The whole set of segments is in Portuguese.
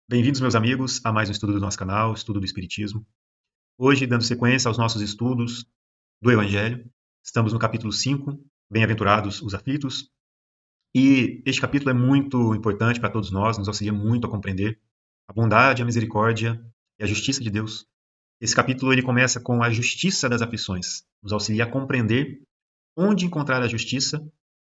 Bem-vindos, meus amigos, a mais um estudo do nosso canal, Estudo do Espiritismo. Hoje, dando sequência aos nossos estudos do Evangelho, estamos no capítulo 5, Bem-aventurados os aflitos, e este capítulo é muito importante para todos nós, nos auxilia muito a compreender a bondade, a misericórdia e a justiça de Deus. Esse capítulo ele começa com a justiça das aflições, nos auxilia a compreender onde encontrar a justiça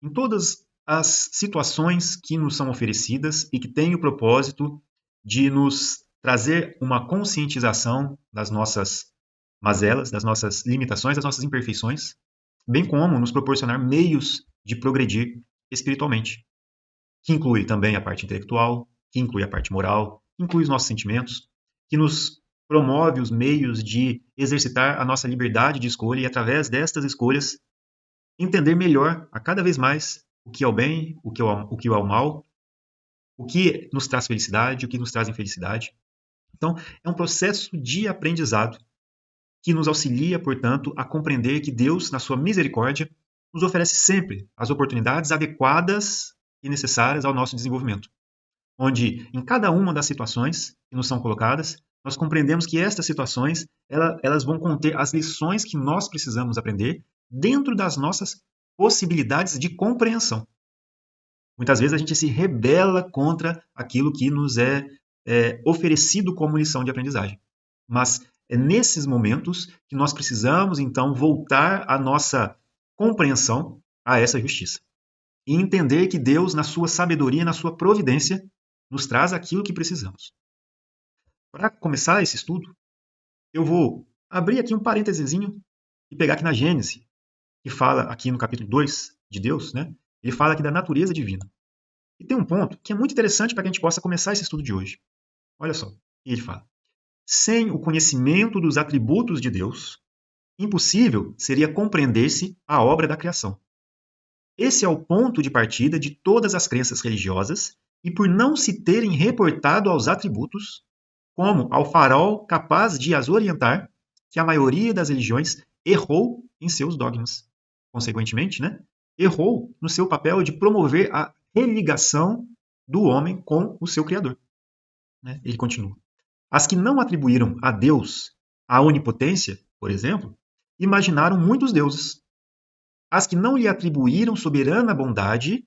em todas as situações que nos são oferecidas e que têm o propósito de nos trazer uma conscientização das nossas mazelas, das nossas limitações, das nossas imperfeições, bem como nos proporcionar meios de progredir espiritualmente, que inclui também a parte intelectual, que inclui a parte moral, que inclui os nossos sentimentos, que nos promove os meios de exercitar a nossa liberdade de escolha e, através destas escolhas, entender melhor, a cada vez mais, o que é o bem, o que é o mal, o que nos traz felicidade, o que nos traz infelicidade. Então, é um processo de aprendizado que nos auxilia, portanto, a compreender que Deus, na sua misericórdia, nos oferece sempre as oportunidades adequadas e necessárias ao nosso desenvolvimento, onde, em cada uma das situações que nos são colocadas, nós compreendemos que estas situações elas vão conter as lições que nós precisamos aprender dentro das nossas possibilidades de compreensão. Muitas vezes a gente se rebela contra aquilo que nos é oferecido como lição de aprendizagem. Mas é nesses momentos que nós precisamos, então, voltar a nossa compreensão a essa justiça. E entender que Deus, na sua sabedoria, na sua providência, nos traz aquilo que precisamos. Para começar esse estudo, eu vou abrir aqui um parêntesezinho e pegar aqui na Gênesis, que fala aqui no capítulo 2 de Deus, né? Ele fala aqui da natureza divina. E tem um ponto que é muito interessante para que a gente possa começar esse estudo de hoje. Olha só, ele fala: sem o conhecimento dos atributos de Deus, impossível seria compreender-se a obra da criação. Esse é o ponto de partida de todas as crenças religiosas, e por não se terem reportado aos atributos, como ao farol capaz de as orientar, que a maioria das religiões errou em seus dogmas. Consequentemente, né, errou no seu papel de promover a religação do homem com o seu Criador. Né? Ele continua. As que não atribuíram a Deus a onipotência, por exemplo, imaginaram muitos deuses. As que não lhe atribuíram soberana bondade,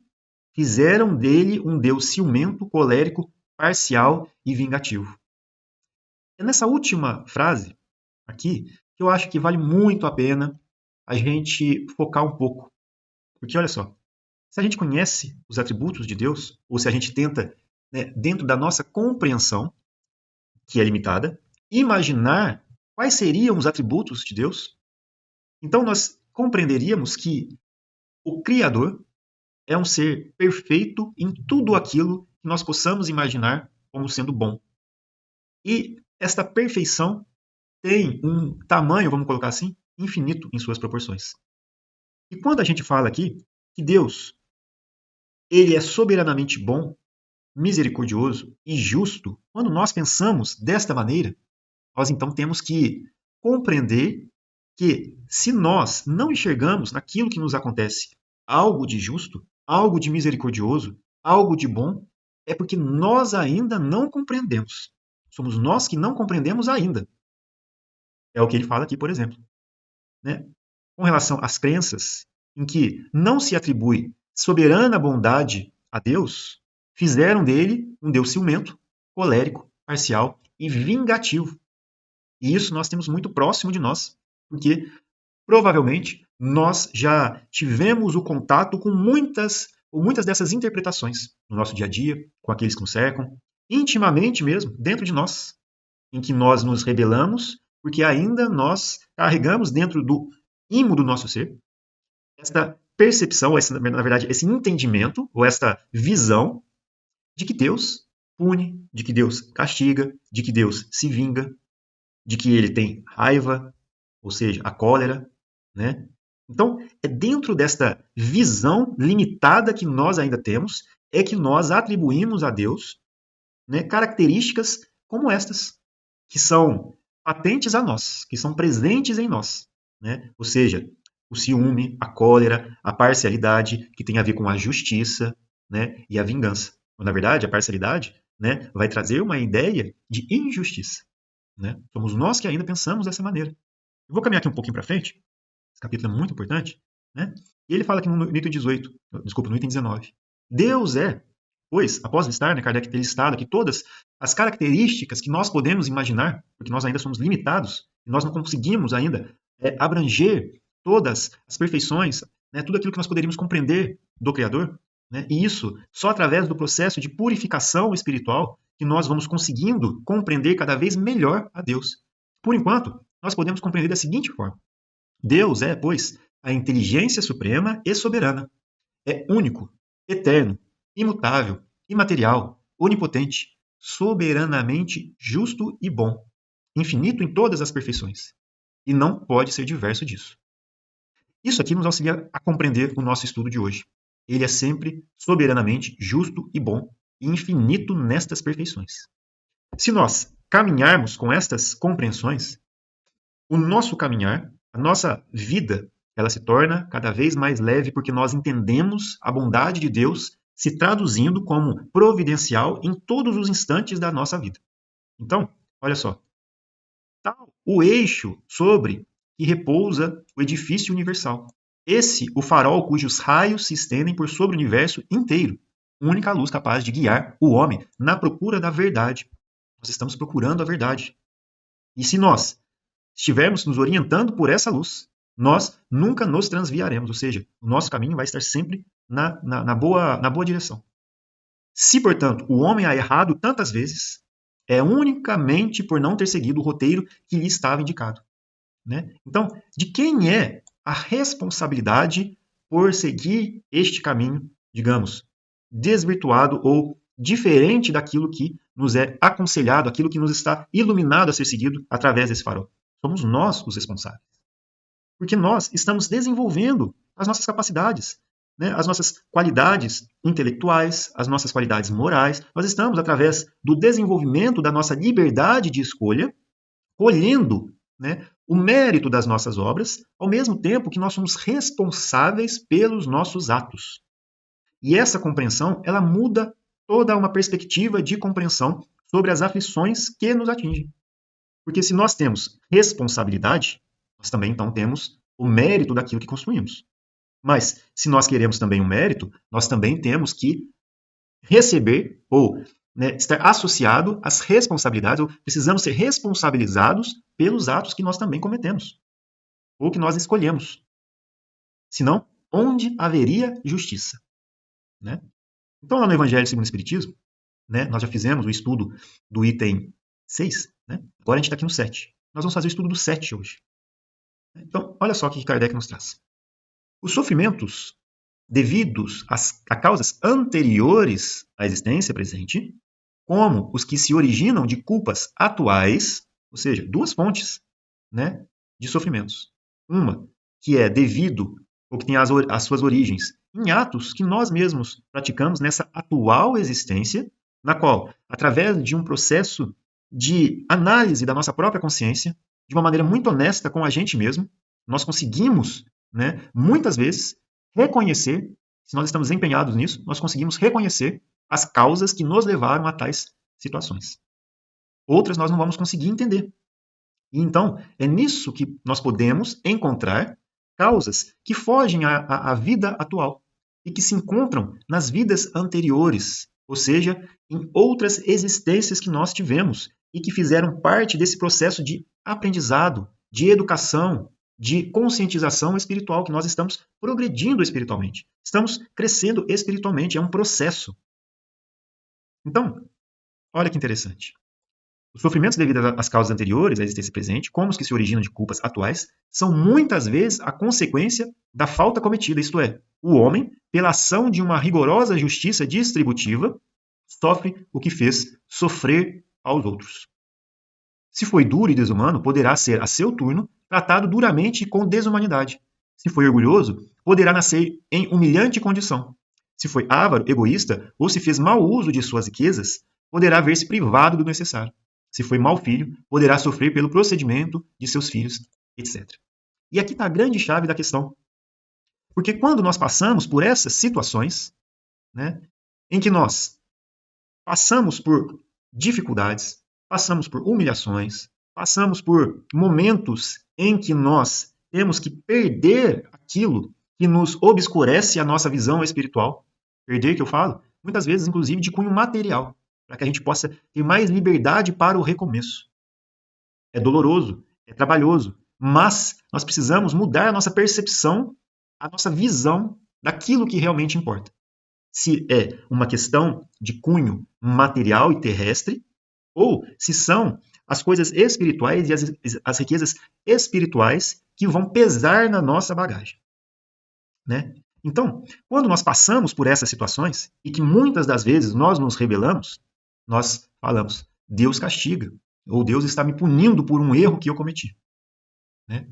fizeram dele um Deus ciumento, colérico, parcial e vingativo. É nessa última frase aqui que eu acho que vale muito a pena a gente focar um pouco. Porque olha só, se a gente conhece os atributos de Deus, ou se a gente tenta, né, dentro da nossa compreensão, que é limitada, imaginar quais seriam os atributos de Deus, então nós compreenderíamos que o Criador é um ser perfeito em tudo aquilo que nós possamos imaginar como sendo bom. E esta perfeição tem um tamanho, vamos colocar assim, infinito em suas proporções. E quando a gente fala aqui que Deus ele é soberanamente bom, misericordioso e justo, quando nós pensamos desta maneira, nós então temos que compreender que se nós não enxergamos naquilo que nos acontece algo de justo, algo de misericordioso, algo de bom, é porque nós ainda não compreendemos. Somos nós que não compreendemos ainda. É o que ele fala aqui, por exemplo. Né? Com relação às crenças em que não se atribui soberana bondade a Deus, fizeram dele um Deus ciumento, colérico, parcial e vingativo. E isso nós temos muito próximo de nós, porque provavelmente nós já tivemos o contato com muitas dessas interpretações no nosso dia a dia, com aqueles que nos cercam, intimamente mesmo, dentro de nós, em que nós nos rebelamos, porque ainda nós carregamos dentro do imo do nosso ser esta percepção, na verdade, esse entendimento, ou esta visão de que Deus pune, de que Deus castiga, de que Deus se vinga, de que ele tem raiva, ou seja, a cólera, né? Então, é dentro desta visão limitada que nós ainda temos, é que nós atribuímos a Deus, né, características como estas, que são patentes a nós, que são presentes em nós, né? Ou seja, o ciúme, a cólera, a parcialidade, que tem a ver com a justiça, né, e a vingança. Na verdade, a parcialidade né, vai trazer uma ideia de injustiça. Né? Somos nós que ainda pensamos dessa maneira. Eu vou caminhar aqui um pouquinho para frente, esse capítulo é muito importante, né? E ele fala aqui no item 18, desculpa, no item 19. Deus é, pois, após listar, né, Kardec ter listado aqui todas as características que nós podemos imaginar, porque nós ainda somos limitados, e nós não conseguimos ainda abranger todas as perfeições, né, tudo aquilo que nós poderíamos compreender do Criador, né, e isso só através do processo de purificação espiritual que nós vamos conseguindo compreender cada vez melhor a Deus. Por enquanto, nós podemos compreender da seguinte forma: Deus é, pois, a inteligência suprema e soberana. É único, eterno, imutável, imaterial, onipotente, soberanamente justo e bom, infinito em todas as perfeições. E não pode ser diverso disso. Isso aqui nos auxilia a compreender o nosso estudo de hoje. Ele é sempre soberanamente justo e bom, e infinito nestas perfeições. Se nós caminharmos com estas compreensões, o nosso caminhar, a nossa vida, ela se torna cada vez mais leve porque nós entendemos a bondade de Deus se traduzindo como providencial em todos os instantes da nossa vida. Então, olha só, tal o eixo sobre que repousa o edifício universal. Esse, o farol cujos raios se estendem por sobre o universo inteiro, única luz capaz de guiar o homem na procura da verdade. Nós estamos procurando a verdade. E se nós estivermos nos orientando por essa luz, nós nunca nos transviaremos, ou seja, o nosso caminho vai estar sempre na boa direção. Se, portanto, o homem há errado tantas vezes, é unicamente por não ter seguido o roteiro que lhe estava indicado. Né? Então, de quem é a responsabilidade por seguir este caminho, digamos, desvirtuado ou diferente daquilo que nos é aconselhado, aquilo que nos está iluminado a ser seguido através desse farol? Somos nós os responsáveis. Porque nós estamos desenvolvendo as nossas capacidades, né? As nossas qualidades intelectuais, as nossas qualidades morais. Nós estamos, através do desenvolvimento da nossa liberdade de escolha, colhendo, né, o mérito das nossas obras, ao mesmo tempo que nós somos responsáveis pelos nossos atos. E essa compreensão, ela muda toda uma perspectiva de compreensão sobre as aflições que nos atingem. Porque se nós temos responsabilidade, nós também então temos o mérito daquilo que construímos. Mas se nós queremos também o mérito, nós também temos que receber ou, né, estar associado às responsabilidades, ou precisamos ser responsabilizados pelos atos que nós também cometemos, ou que nós escolhemos. Senão, onde haveria justiça? Né? Então, lá no Evangelho segundo o Espiritismo, né, nós já fizemos o estudo do item 6, né? Agora a gente está aqui no 7. Nós vamos fazer o estudo do 7 hoje. Então, olha só o que Kardec nos traz. Os sofrimentos devidos a causas anteriores à existência presente, como os que se originam de culpas atuais, ou seja, duas fontes, né, de sofrimentos. Uma que é devido, ou que tem as suas origens em atos que nós mesmos praticamos nessa atual existência, na qual, através de um processo de análise da nossa própria consciência, de uma maneira muito honesta com a gente mesmo, nós conseguimos, né, muitas vezes, reconhecer, se nós estamos empenhados nisso, nós conseguimos reconhecer as causas que nos levaram a tais situações. Outras nós não vamos conseguir entender. E então, é nisso que nós podemos encontrar causas que fogem à vida atual e que se encontram nas vidas anteriores, ou seja, em outras existências que nós tivemos e que fizeram parte desse processo de aprendizado, de educação, de conscientização espiritual, que nós estamos progredindo espiritualmente. Estamos crescendo espiritualmente, é um processo. Então, olha que interessante. Os sofrimentos devidos às causas anteriores à existência presente, como os que se originam de culpas atuais, são muitas vezes a consequência da falta cometida, isto é, o homem, pela ação de uma rigorosa justiça distributiva, sofre o que fez sofrer aos outros. Se foi duro e desumano, poderá ser, a seu turno, tratado duramente e com desumanidade. Se foi orgulhoso, poderá nascer em humilhante condição. Se foi avaro, egoísta, ou se fez mau uso de suas riquezas, poderá ver-se privado do necessário. Se foi mau filho, poderá sofrer pelo procedimento de seus filhos, etc. E aqui está a grande chave da questão. Porque quando nós passamos por essas situações, né, em que nós passamos por dificuldades, passamos por humilhações, passamos por momentos em que nós temos que perder aquilo que nos obscurece a nossa visão espiritual. Perder, que eu falo, muitas vezes, inclusive, de cunho material, para que a gente possa ter mais liberdade para o recomeço. É doloroso, é trabalhoso, mas nós precisamos mudar a nossa percepção, a nossa visão daquilo que realmente importa. Se é uma questão de cunho material e terrestre, ou se são as coisas espirituais e as riquezas espirituais que vão pesar na nossa bagagem. Né? Então, quando nós passamos por essas situações, e que muitas das vezes nós nos rebelamos, nós falamos, Deus castiga, ou Deus está me punindo por um erro que eu cometi. Né?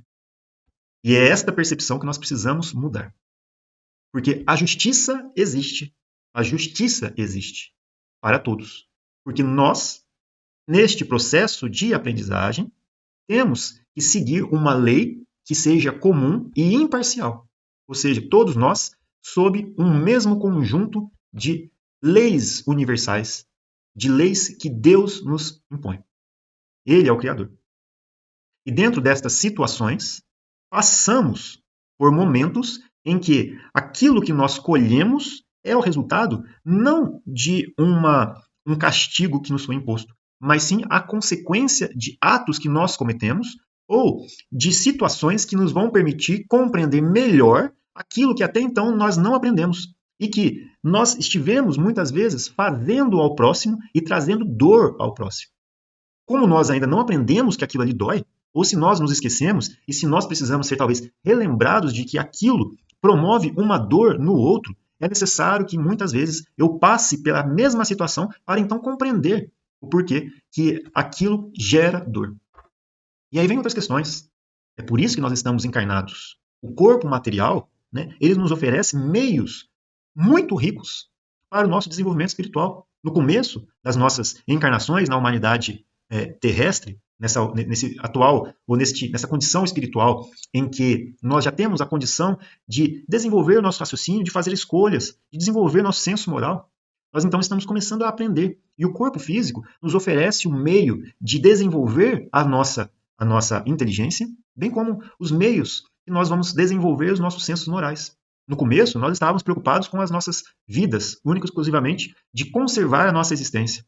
E é esta percepção que nós precisamos mudar. Porque a justiça existe. A justiça existe para todos. Porque nós, neste processo de aprendizagem, temos que seguir uma lei que seja comum e imparcial. Ou seja, todos nós sob um mesmo conjunto de leis universais, de leis que Deus nos impõe. Ele é o Criador. E dentro destas situações, passamos por momentos em que aquilo que nós colhemos é o resultado não de um castigo que nos foi imposto, mas sim a consequência de atos que nós cometemos ou de situações que nos vão permitir compreender melhor aquilo que até então nós não aprendemos e que nós estivemos muitas vezes fazendo ao próximo e trazendo dor ao próximo. Como nós ainda não aprendemos que aquilo ali dói, ou se nós nos esquecemos e se nós precisamos ser talvez relembrados de que aquilo promove uma dor no outro, é necessário que muitas vezes eu passe pela mesma situação para então compreender o porquê que aquilo gera dor. E aí vem outras questões. É por isso que nós estamos encarnados. O corpo material, né, ele nos oferece meios muito ricos para o nosso desenvolvimento espiritual. No começo das nossas encarnações na humanidade terrestre, nesse atual, ou nessa condição espiritual em que nós já temos a condição de desenvolver o nosso raciocínio, de fazer escolhas, de desenvolver nosso senso moral, nós então estamos começando a aprender. E o corpo físico nos oferece um meio de desenvolver a nossa inteligência, bem como os meios que nós vamos desenvolver os nossos sensos morais. No começo, nós estávamos preocupados com as nossas vidas, única e exclusivamente de conservar a nossa existência.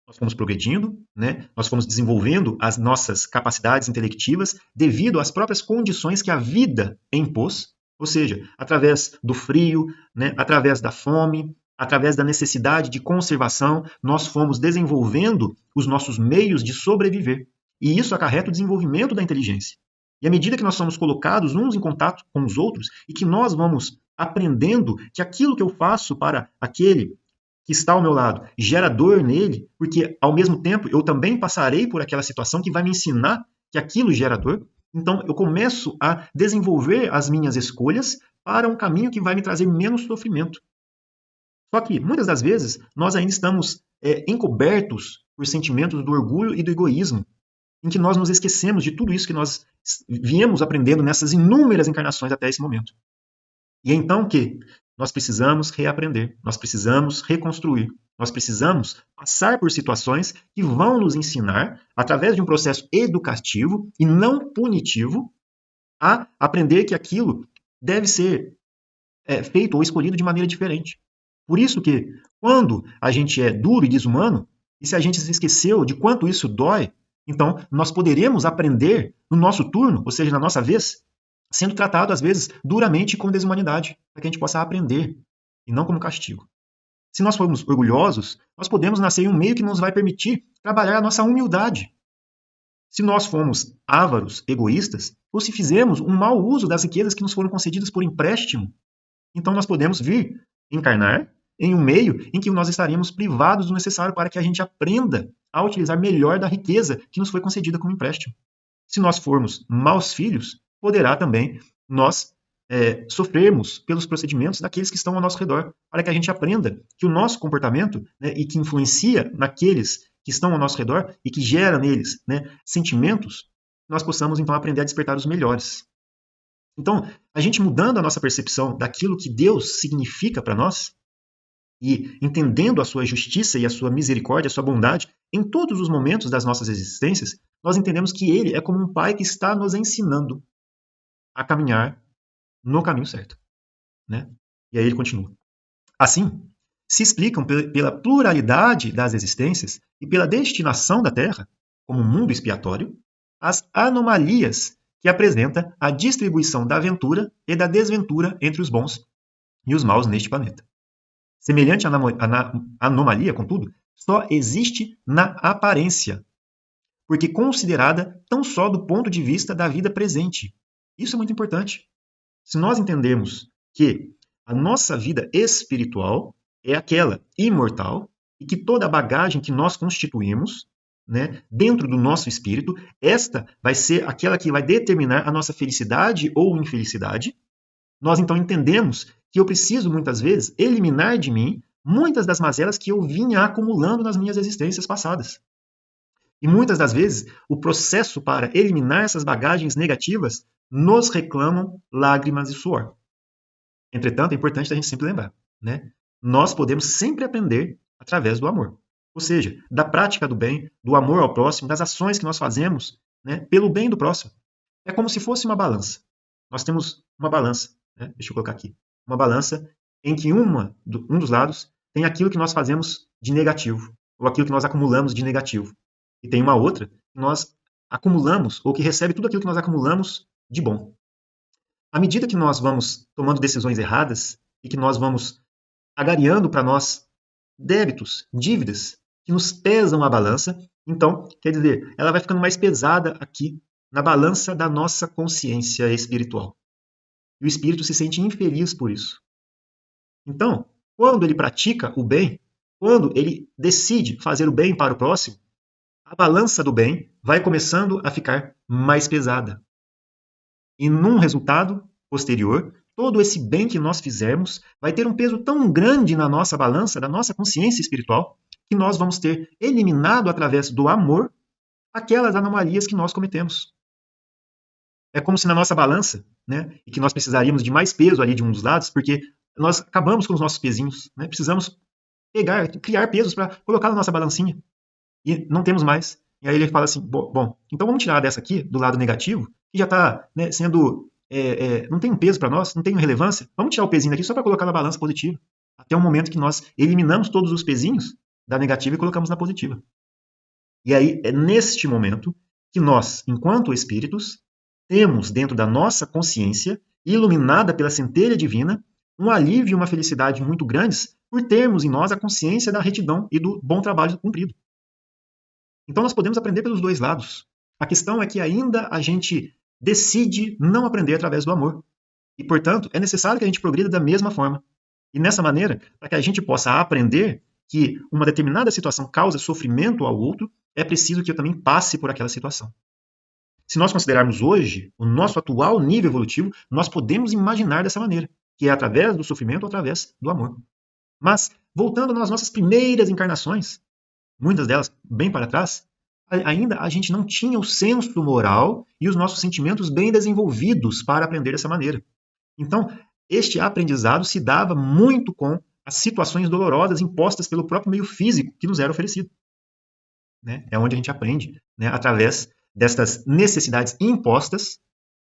Nós fomos progredindo, né? Nós fomos desenvolvendo as nossas capacidades intelectivas devido às próprias condições que a vida impôs, ou seja, através do frio, né? Através da fome, através da necessidade de conservação, nós fomos desenvolvendo os nossos meios de sobreviver. E isso acarreta o desenvolvimento da inteligência. E à medida que nós somos colocados uns em contato com os outros e que nós vamos aprendendo que aquilo que eu faço para aquele que está ao meu lado gera dor nele, porque ao mesmo tempo eu também passarei por aquela situação que vai me ensinar que aquilo gera dor. Então eu começo a desenvolver as minhas escolhas para um caminho que vai me trazer menos sofrimento. Só que muitas das vezes nós ainda estamos encobertos por sentimentos do orgulho e do egoísmo, em que nós nos esquecemos de tudo isso que nós viemos aprendendo nessas inúmeras encarnações até esse momento. E é então que nós precisamos reaprender, nós precisamos reconstruir, nós precisamos passar por situações que vão nos ensinar, através de um processo educativo e não punitivo, a aprender que aquilo deve ser feito ou escolhido de maneira diferente. Por isso que, quando a gente é duro e desumano, e se a gente se esqueceu de quanto isso dói, então nós poderemos aprender no nosso turno, ou seja, na nossa vez, sendo tratado, às vezes, duramente com desumanidade, para que a gente possa aprender, e não como castigo. Se nós formos orgulhosos, nós podemos nascer em um meio que nos vai permitir trabalhar a nossa humildade. Se nós formos ávaros, egoístas, ou se fizermos um mau uso das riquezas que nos foram concedidas por empréstimo, então nós podemos vir encarnar em um meio em que nós estaríamos privados do necessário para que a gente aprenda a utilizar melhor da riqueza que nos foi concedida como empréstimo. Se nós formos maus filhos, poderá também nós sofrermos pelos procedimentos daqueles que estão ao nosso redor, para que a gente aprenda que o nosso comportamento, né, e que influencia naqueles que estão ao nosso redor e que gera neles, né, sentimentos, nós possamos então aprender a despertar os melhores. Então, a gente mudando a nossa percepção daquilo que Deus significa para nós, e entendendo a sua justiça e a sua misericórdia, a sua bondade, em todos os momentos das nossas existências, nós entendemos que Ele é como um Pai que está nos ensinando a caminhar no caminho certo, né? E aí ele continua. Assim, se explicam pela pluralidade das existências e pela destinação da Terra, como um mundo expiatório, as anomalias que apresenta a distribuição da aventura e da desventura entre os bons e os maus neste planeta. Semelhante anomalia, contudo, só existe na aparência, porque considerada tão só do ponto de vista da vida presente. Isso é muito importante. Se nós entendermos que a nossa vida espiritual é aquela imortal e que toda a bagagem que nós constituímos, né, dentro do nosso espírito, esta vai ser aquela que vai determinar a nossa felicidade ou infelicidade, nós então entendemos que eu preciso muitas vezes eliminar de mim muitas das mazelas que eu vinha acumulando nas minhas existências passadas. E muitas das vezes, o processo para eliminar essas bagagens negativas nos reclamam lágrimas e suor. Entretanto, é importante a gente sempre lembrar, né? Nós podemos sempre aprender através do amor. Ou seja, da prática do bem, do amor ao próximo, das ações que nós fazemos, né, pelo bem do próximo. É como se fosse uma balança. Nós temos uma balança, né? Deixa eu colocar aqui. Uma balança em que um dos lados tem aquilo que nós fazemos de negativo, ou aquilo que nós acumulamos de negativo. E tem uma outra que nós acumulamos, ou que recebe tudo aquilo que nós acumulamos de bom. À medida que nós vamos tomando decisões erradas e que nós vamos agariando para nós débitos, dívidas, que nos pesam a balança, então, quer dizer, ela vai ficando mais pesada aqui na balança da nossa consciência espiritual. E o espírito se sente infeliz por isso. Então, quando ele pratica o bem, quando ele decide fazer o bem para o próximo, a balança do bem vai começando a ficar mais pesada. E num resultado posterior, todo esse bem que nós fizermos vai ter um peso tão grande na nossa balança, da nossa consciência espiritual, que nós vamos ter eliminado através do amor aquelas anomalias que nós cometemos. É como se na nossa balança, né, e que nós precisaríamos de mais peso ali de um dos lados, porque nós acabamos com os nossos pezinhos, né, precisamos criar pesos para colocar na nossa balancinha, e não temos mais. E aí ele fala assim, bom, então vamos tirar dessa aqui, do lado negativo, que já está, né, sendo, não tem um peso para nós, não tem relevância, vamos tirar o pezinho daqui só para colocar na balança positiva, até o momento que nós eliminamos todos os pezinhos da negativa e colocamos na positiva. E aí é neste momento que nós, enquanto espíritos, temos dentro da nossa consciência, iluminada pela centelha divina, um alívio e uma felicidade muito grandes por termos em nós a consciência da retidão e do bom trabalho cumprido. Então nós podemos aprender pelos dois lados. A questão é que ainda a gente decide não aprender através do amor. E, portanto, é necessário que a gente progrida da mesma forma. E nessa maneira, para que a gente possa aprender que uma determinada situação causa sofrimento ao outro, é preciso que eu também passe por aquela situação. Se nós considerarmos hoje o nosso atual nível evolutivo, nós podemos imaginar dessa maneira, que é através do sofrimento ou através do amor. Mas, voltando nas nossas primeiras encarnações, muitas delas bem para trás, ainda a gente não tinha o senso moral e os nossos sentimentos bem desenvolvidos para aprender dessa maneira. Então, este aprendizado se dava muito com as situações dolorosas impostas pelo próprio meio físico que nos era oferecido. Né? É onde a gente aprende, né, através destas necessidades impostas,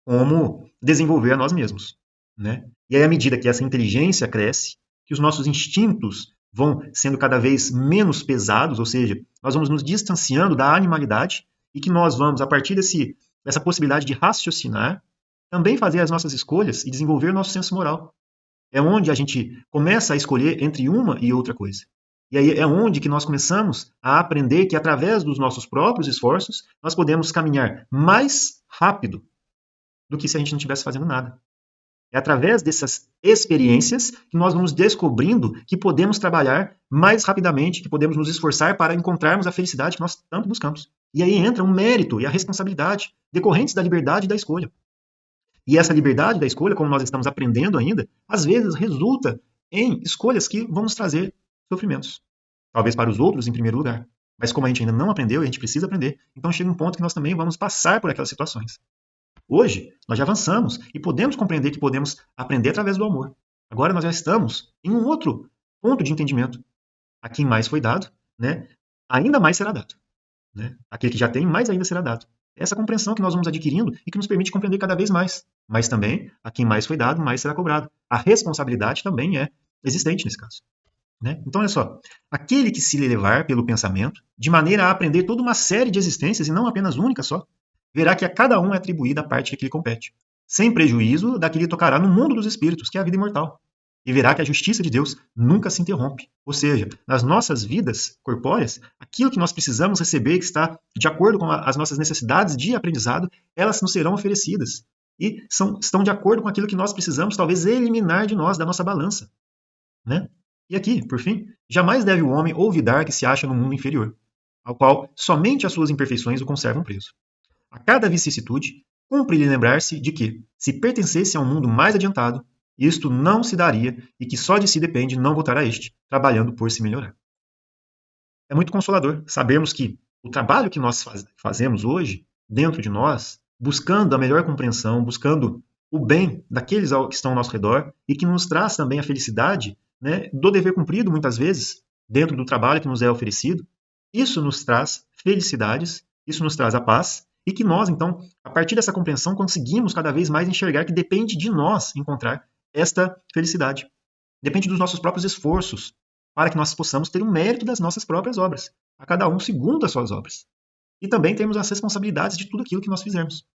como desenvolver a nós mesmos. Né? E aí, à medida que essa inteligência cresce, que os nossos instintos vão sendo cada vez menos pesados, ou seja, nós vamos nos distanciando da animalidade e que nós vamos, a partir dessa possibilidade de raciocinar, também fazer as nossas escolhas e desenvolver o nosso senso moral. É onde a gente começa a escolher entre uma e outra coisa. E aí é onde que nós começamos a aprender que, através dos nossos próprios esforços, nós podemos caminhar mais rápido do que se a gente não estivesse fazendo nada. É através dessas experiências que nós vamos descobrindo que podemos trabalhar mais rapidamente, que podemos nos esforçar para encontrarmos a felicidade que nós tanto buscamos. E aí entra o mérito e a responsabilidade decorrentes da liberdade da escolha. E essa liberdade da escolha, como nós estamos aprendendo ainda, às vezes resulta em escolhas que vão nos trazer sofrimentos. Talvez para os outros em primeiro lugar. Mas como a gente ainda não aprendeu, a gente precisa aprender, então chega um ponto que nós também vamos passar por aquelas situações. Hoje, nós já avançamos e podemos compreender que podemos aprender através do amor. Agora nós já estamos em um outro ponto de entendimento. A quem mais foi dado, né, ainda mais será dado. Né? Aquele que já tem, mais ainda será dado. Essa compreensão que nós vamos adquirindo e que nos permite compreender cada vez mais. Mas também, a quem mais foi dado, mais será cobrado. A responsabilidade também é existente nesse caso. Né? Então, olha só. Aquele que se levar pelo pensamento, de maneira a aprender toda uma série de existências, e não apenas única só, verá que a cada um é atribuída a parte que lhe compete, sem prejuízo da que lhe tocará no mundo dos espíritos, que é a vida imortal. E verá que a justiça de Deus nunca se interrompe. Ou seja, nas nossas vidas corpóreas, aquilo que nós precisamos receber, que está de acordo com as nossas necessidades de aprendizado, elas nos serão oferecidas. E estão de acordo com aquilo que nós precisamos, talvez, eliminar de nós, da nossa balança. Né? E aqui, por fim, jamais deve o homem olvidar que se acha no mundo inferior, ao qual somente as suas imperfeições o conservam preso. A cada vicissitude, cumpre-lhe lembrar-se de que, se pertencesse a um mundo mais adiantado, isto não se daria e que só de si depende não voltar a este, trabalhando por se melhorar. É muito consolador sabermos que o trabalho que nós fazemos hoje, dentro de nós, buscando a melhor compreensão, buscando o bem daqueles que estão ao nosso redor e que nos traz também a felicidade, né, do dever cumprido, muitas vezes, dentro do trabalho que nos é oferecido, isso nos traz felicidades, isso nos traz a paz e que nós, então, a partir dessa compreensão, conseguimos cada vez mais enxergar que depende de nós encontrar esta felicidade. Depende dos nossos próprios esforços para que nós possamos ter o mérito das nossas próprias obras, a cada um segundo as suas obras. E também temos as responsabilidades de tudo aquilo que nós fizermos.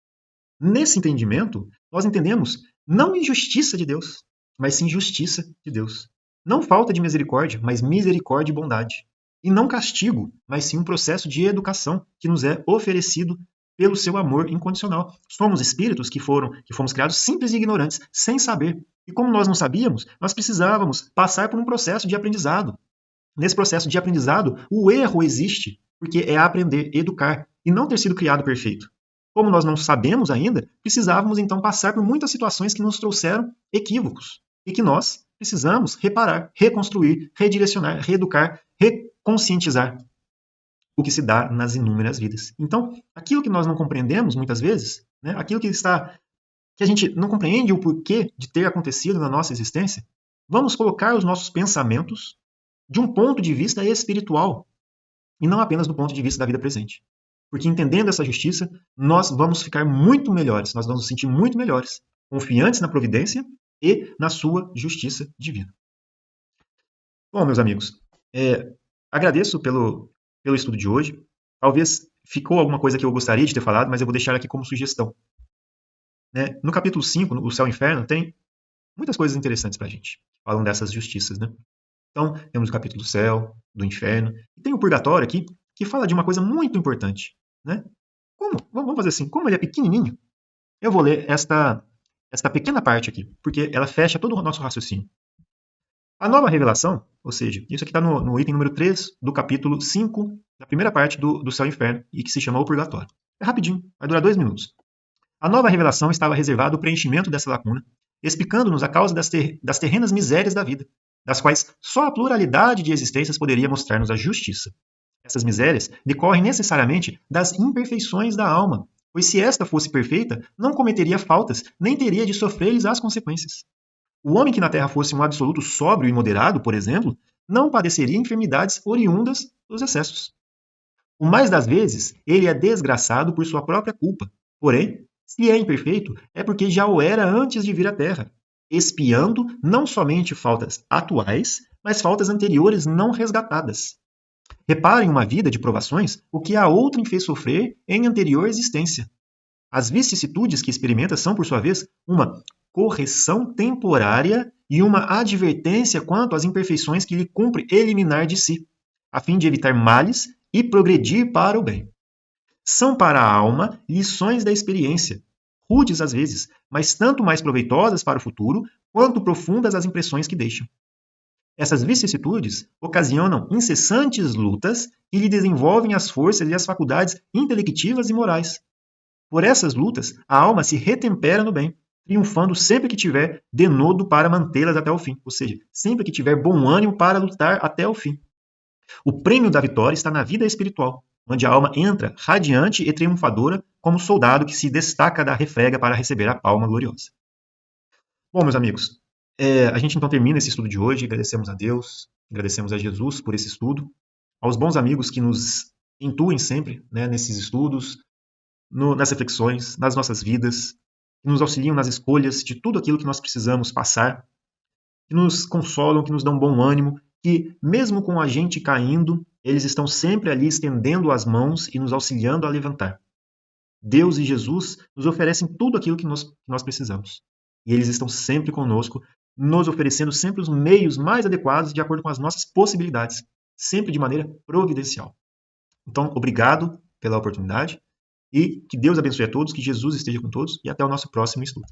Nesse entendimento, nós entendemos não injustiça de Deus, mas sim justiça de Deus. Não falta de misericórdia, mas misericórdia e bondade. E não castigo, mas sim um processo de educação que nos é oferecido pelo seu amor incondicional. Somos espíritos que fomos criados simples e ignorantes, sem saber. E como nós não sabíamos, nós precisávamos passar por um processo de aprendizado. Nesse processo de aprendizado, o erro existe, porque é aprender, educar, e não ter sido criado perfeito. Como nós não sabemos ainda, precisávamos então passar por muitas situações que nos trouxeram equívocos, e que nós precisamos reparar, reconstruir, redirecionar, reeducar, reconscientizar o que se dá nas inúmeras vidas. Então, aquilo que nós não compreendemos muitas vezes, né, aquilo que a gente não compreende o porquê de ter acontecido na nossa existência, vamos colocar os nossos pensamentos de um ponto de vista espiritual e não apenas do ponto de vista da vida presente. Porque entendendo essa justiça, nós vamos ficar muito melhores, nós vamos nos sentir muito melhores, confiantes na providência e na sua justiça divina. Bom, meus amigos, agradeço pelo estudo de hoje. Talvez ficou alguma coisa que eu gostaria de ter falado, mas eu vou deixar aqui como sugestão. Né? No capítulo 5, o Céu e o Inferno, tem muitas coisas interessantes para a gente. Falam dessas justiças, né? Então, temos o capítulo do céu, do inferno, e tem o purgatório aqui, que fala de uma coisa muito importante. Né? Vamos fazer assim, como ele é pequenininho, eu vou ler esta pequena parte aqui, porque ela fecha todo o nosso raciocínio. A nova revelação, ou seja, isso aqui está no item número 3 do capítulo 5, da primeira parte do Céu e Inferno, e que se chama o Purgatório. É rapidinho, vai durar 2 minutos. A nova revelação estava reservada ao preenchimento dessa lacuna, explicando-nos a causa das terrenas misérias da vida, das quais só a pluralidade de existências poderia mostrar-nos a justiça. Essas misérias decorrem necessariamente das imperfeições da alma, pois se esta fosse perfeita, não cometeria faltas, nem teria de sofrer-lhes as consequências. O homem que na Terra fosse um absoluto sóbrio e moderado, por exemplo, não padeceria enfermidades oriundas dos excessos. O mais das vezes, ele é desgraçado por sua própria culpa. Porém, se é imperfeito, é porque já o era antes de vir à Terra, expiando não somente faltas atuais, mas faltas anteriores não resgatadas. Reparem uma vida de provações o que a outrem fez sofrer em anterior existência. As vicissitudes que experimenta são, por sua vez, uma correção temporária e uma advertência quanto às imperfeições que lhe cumpre eliminar de si, a fim de evitar males e progredir para o bem. São para a alma lições da experiência, rudes às vezes, mas tanto mais proveitosas para o futuro, quanto profundas as impressões que deixam. Essas vicissitudes ocasionam incessantes lutas que lhe desenvolvem as forças e as faculdades intelectivas e morais. Por essas lutas, a alma se retempera no bem, triunfando sempre que tiver denodo para mantê-las até o fim, ou seja, sempre que tiver bom ânimo para lutar até o fim. O prêmio da vitória está na vida espiritual, onde a alma entra radiante e triunfadora como soldado que se destaca da refrega para receber a palma gloriosa. Bom, meus amigos, a gente então termina esse estudo de hoje, agradecemos a Deus Agradecemos a Jesus por esse estudo, aos bons amigos que nos intuem sempre, né, nesses estudos, nas reflexões, nas nossas vidas, que nos auxiliam nas escolhas de tudo aquilo que nós precisamos passar, que nos consolam, que nos dão bom ânimo, que mesmo com a gente caindo, eles estão sempre ali estendendo as mãos e nos auxiliando a levantar. Deus e Jesus nos oferecem tudo aquilo que nós precisamos. E eles estão sempre conosco, nos oferecendo sempre os meios mais adequados de acordo com as nossas possibilidades, sempre de maneira providencial. Então, obrigado pela oportunidade e que Deus abençoe a todos, que Jesus esteja com todos e até o nosso próximo estudo.